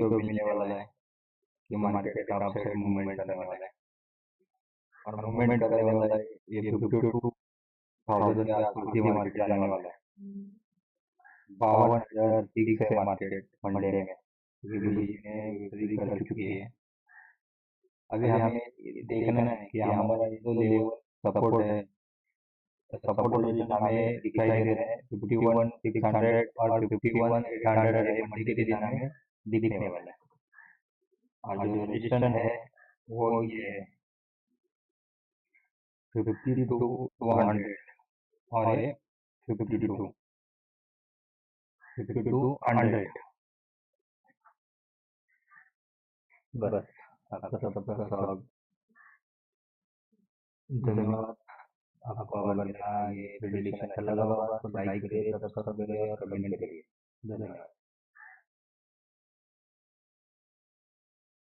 तो मिलने वाला है कि मार्केट एक अपसाइड मूवमेंट करने वाला है, और मूवमेंट करने वाला है ये 52,000 के आसपास ही मार्केट जाने वाला है। 52,000 फिक्स है मार्केट मंडे में, क्योंकि बीच में विपरीत कर चुकी है। अभी हमें देखना है कि हमारा ये जो लेवल सपोर्ट है, सपोर्ट रेजिस्टेंस हमें दिखाई दे रहे हैं 51,600 और 51,800 है, मंडे के दिन हमें दिखने वाला है। और जो रेजिस्टेंस है वो ये है 52,200 और ये 52,100। बस आपका सबका स्वागत, धन्यवाद। आपको अगर मेरा ये प्रेडिक्शन अच्छा लगा होगा तो लाइक करिए, सब्सक्राइब करिए और कमेंट करिए। धन्यवाद।